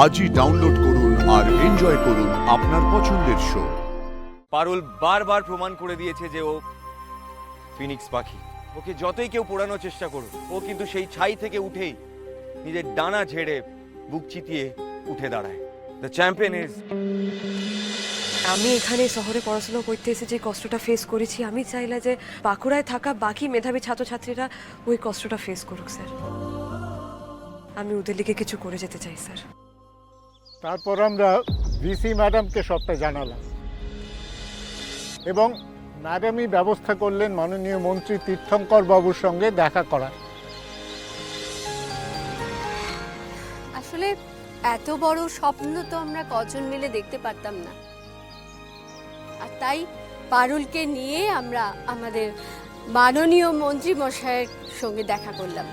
আজই ডাউনলোড করুন আর এনজয় করুন আপনার পছন্দের শো। পারুল বারবার প্রমাণ করে দিয়েছে যে ও ফিনিক্স পাখি। ওকে যতই কেউ পোড়ানোর চেষ্টা করুক, ও কিন্তু সেই ছাই থেকে উঠেই নিজের ডানা ঝেড়ে বুক চিতিয়ে উঠে দাঁড়ায়। The champion is. আমি এখানে শহরে পড়াশোনা করতে এসে যে কষ্টটা ফেস করেছি, আমি চাইলে যে বাঁকুড়ায় থাকা বাকি মেধাবী ছাত্রছাত্রীরা ওই কষ্টটা ফেস করুক স্যার। আমি ওদের লিগে কিছু করে যেতে চাই স্যার। তারপর আমরা ভিসি ম্যাডামকে সবটা জানালাম এবং ম্যাডামই ব্যবস্থা করলেন মাননীয় মন্ত্রী তীর্থঙ্কর বাবুর সঙ্গে দেখা করার। আসলে এত বড় স্বপ্ন তো আমরা কজন মিলে দেখতে পারতাম না, আর তাই পারুলকে নিয়ে আমরা আমাদের মাননীয় মন্ত্রী মশাইয়ের সঙ্গে দেখা করলাম।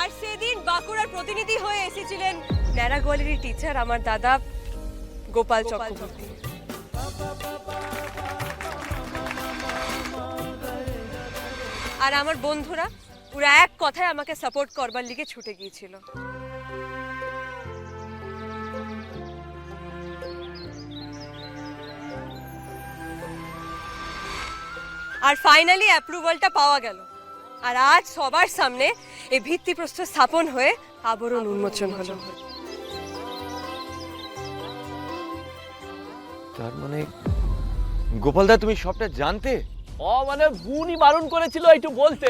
আর সেদিন বাঁকুড়ার প্রতিনিধি হয়ে এসেছিলেন ন্যাড়া গোয়ালির টিচার আমার দাদা গোপাল চক্রবর্তী। আর আমার বন্ধুরা ওরা এক কথায় আমাকে সাপোর্ট করবার লিগে ছুটে গিয়েছিল। আর ফাইনালি অ্যাপ্রুভালটা পাওয়া গেল, আর আজ সবার সামনে এই ভিত্তিপ্রস্তর স্থাপন হয়ে আবরণ উন্মোচন হলো। তার মানে গোপালদা তুমি সবটা জানতে? মানে বুনই বারণ করেছিল একটু বলতে।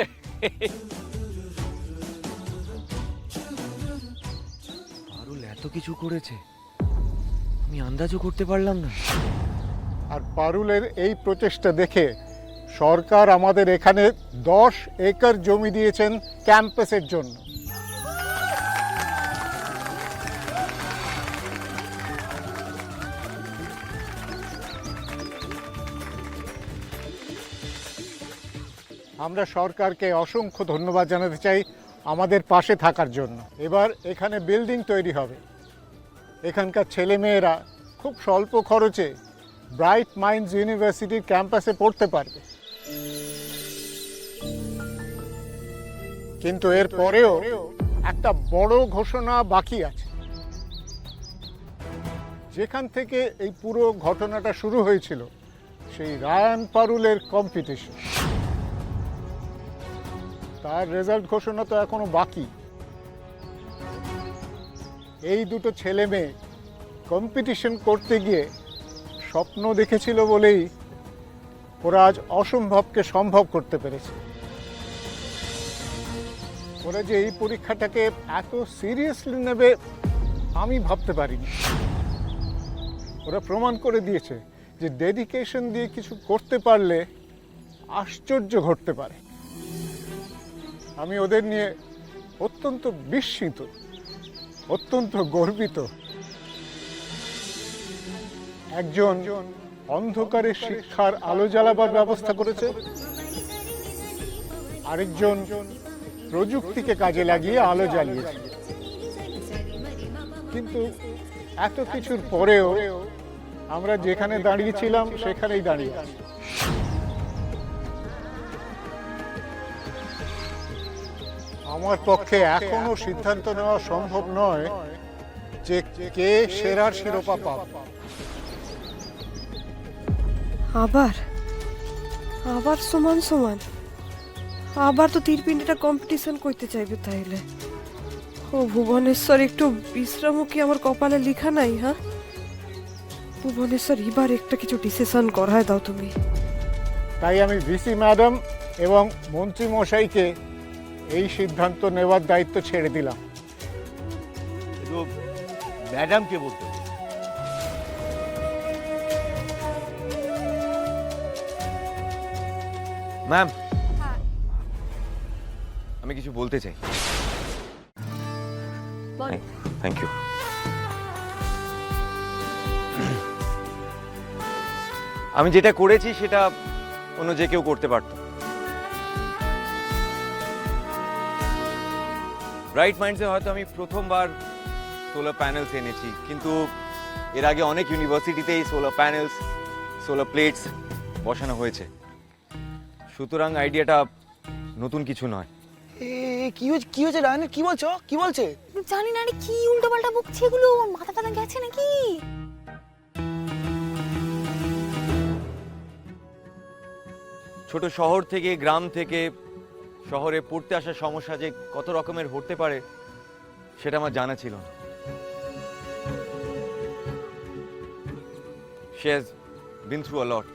পারুল এত কিছু করেছে, আমি আন্দাজও করতে পারলাম না। আর পারুলের এই প্রচেষ্টা দেখে সরকার আমাদের এখানে 10 একর জমি দিয়েছেন ক্যাম্পাসের জন্য। আমরা সরকারকে অসংখ্য ধন্যবাদ জানাতে চাই আমাদের পাশে থাকার জন্য। এবার এখানে বিল্ডিং তৈরি হবে, এখানকার ছেলেমেয়েরা খুব স্বল্প খরচে ব্রাইট মাইন্ডস ইউনিভার্সিটির ক্যাম্পাসে পড়তে পারবে। কিন্তু এর পরেও একটা বড় ঘোষণা বাকি আছে। যেখান থেকে এই পুরো ঘটনাটা শুরু হয়েছিল, সেই রায়ান পারুলের কম্পিটিশন, তার রেজাল্ট ঘোষণা তো এখনো বাকি। এই দুটো ছেলে মেয়ে কম্পিটিশন করতে গিয়ে স্বপ্ন দেখেছিল বলেই ওরা আজ অসম্ভবকে সম্ভব করতে পেরেছে। ওরা যে এই পরীক্ষাটাকে এত সিরিয়াসলি নেবে আমি ভাবতে পারিনি। ওরা প্রমাণ করে দিয়েছে যে ডেডিকেশন দিয়ে কিছু করতে পারলে আশ্চর্য ঘটতে পারে। আমি ওদের নিয়ে অত্যন্ত বিস্মিত, অত্যন্ত গর্বিত। একজন অন্ধকারে শিক্ষার আলো জ্বালাবার ব্যবস্থা করেছে, আরেকজন প্রযুক্তিকে কাজে লাগিয়ে আলো জ্বালিয়েছে। কিন্তু এত কিছুর পরেও আমরা যেখানে দাঁড়িয়েছিলাম সেখানেই দাঁড়িয়ে আছি। আমার পক্ষে এখনো সিদ্ধান্ত নেওয়া সম্ভব নয় যে কে সেরার শিরোপা পাবে। আবার আবার সমান সমান, আবার তো তীরপিন্ডিটা কম্পিটিশন করতে চাইবে তাইলে। ও ভুবনেশ্বর, একটু বিশ্রামও কি আমার কপালে লেখা নাই? হ্যাঁ ভুবনেশ্বর, এবার একটা কিছু ডিসিশন করায় দাও তুমি। তাই আমি ভিসি ম্যাডাম এবং মন্ত্রী মশাইকে এই সিদ্ধান্ত নেওয়ার দায়িত্ব ছেড়ে দিলাম। কিন্তু ম্যাডামকে বলতে ম্যাম, আমি কিছু বলতে চাই। Thank you. আমি যেটা করেছি সেটা অন্য যে কেউ করতে পারত। ব্রাইট মাইন্ডসে হয়তো আমি প্রথমবার সোলার প্যানেলস এনেছি, কিন্তু এর আগে অনেক ইউনিভার্সিটিতেই সোলার প্যানেলস, সোলার প্লেটস বসানো হয়েছে। সুতরাং আইডিয়াটা নতুন কিছু নয়। কি হয়েছে রায়নের? কি বলছো? কি বলছে? জানি না রে, কি উল্টোপাল্টা বকছে এগুলো, ওর মাথা টাথা গেছে নাকি? ছোট শহর থেকে, গ্রাম থেকে শহরে পড়তে আসার সমস্যা যে কত রকমের হতে পারে সেটা আমার জানা ছিল না। She has been through a lot.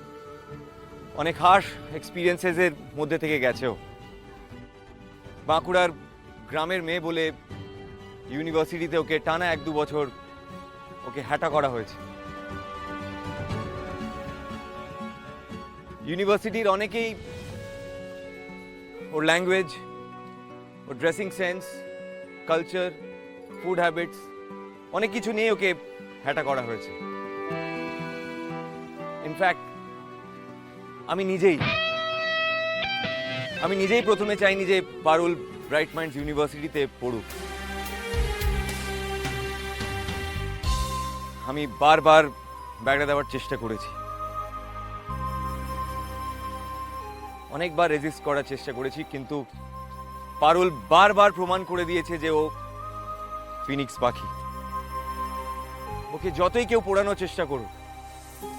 অনেক হার্শ এক্সপিরিয়েন্সেসের মধ্যে থেকে গেছেও। বাঁকুড়ার গ্রামের মেয়ে বলে ইউনিভার্সিটিতে ওকে টানা 1-2 বছর ওকে হ্যাটা করা হয়েছে। ইউনিভার্সিটির অনেকেই ওর ল্যাঙ্গুয়েজ, ওর dressing sense, culture, food habits অনেক কিছু নিয়ে ওকে হ্যাটা করা হয়েছে। ইনফ্যাক্ট আমি নিজেই প্রথমে চাইনি যে পারুল ব্রাইট মাইন্ডস ইউনিভার্সিটিতে পড়ুক। আমি বারবার ব্যাগটা দেওয়ার চেষ্টা করেছি, অনেকবার রেজিস্ট করার চেষ্টা করেছি, কিন্তু পারুল বারবার প্রমাণ করে দিয়েছে যে ও ফিনিক্স পাখি। ওকে যতই কেউ পোড়ানোর চেষ্টা করুক,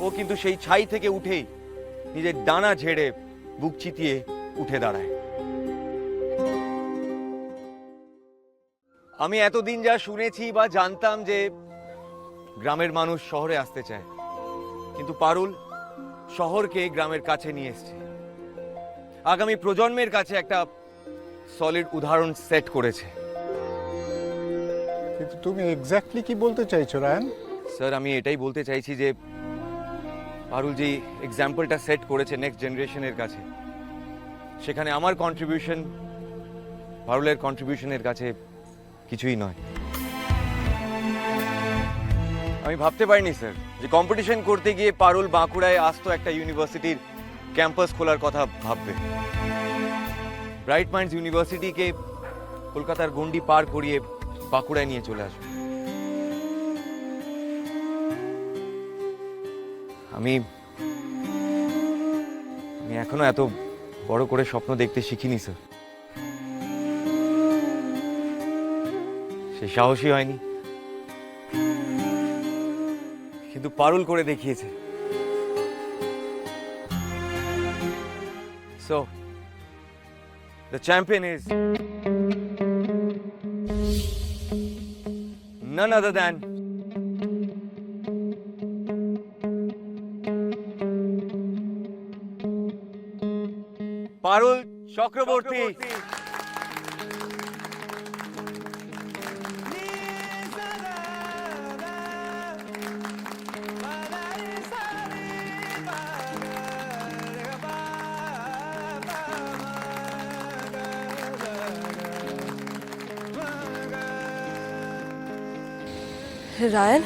ও কিন্তু সেই ছাই থেকে উঠেই নিজের ডানা ঝেড়ে বুক চিতিয়ে উঠে দাঁড়ায়। আমি এতদিন যা শুনেছি বা জানতাম যে গ্রামের মানুষ শহরে আসতে চায়, কিন্তু পারুল শহরকে গ্রামের কাছে নিয়ে এসেছে। আগামী প্রজন্মের কাছে একটা সলিড উদাহরণ সেট করেছে। কিন্তু তুমি এক্স্যাক্টলি কি বলতে চাইছো রায়ন? স্যার, আমি এটাই বলতে চাইছি যে পারুল যে এক্সাম্পলটা সেট করেছে নেক্সট জেনারেশনের কাছে, সেখানে আমার কন্ট্রিবিউশন পারুলের কন্ট্রিবিউশনের কাছে কিছুই নয়। আমি ভাবতে পারিনি স্যার যে কম্পিটিশন করতে গিয়ে পারুল বাঁকুড়ায় আসতো একটা ইউনিভার্সিটির ক্যাম্পাস খোলার কথা ভাববে। ব্রাইট মাইন্ডস ইউনিভার্সিটিকে কলকাতার গন্ডি পার করিয়ে বাঁকুড়ায় নিয়ে চলে আসবে। আমি এখনো এত বড় করে স্বপ্ন দেখতে শিখিনি স্যার, সে সাহসী হয়নি, কিন্তু পারুল করে দেখিয়েছে। So, the champion is none other than Parul Chakraborty. Ryan,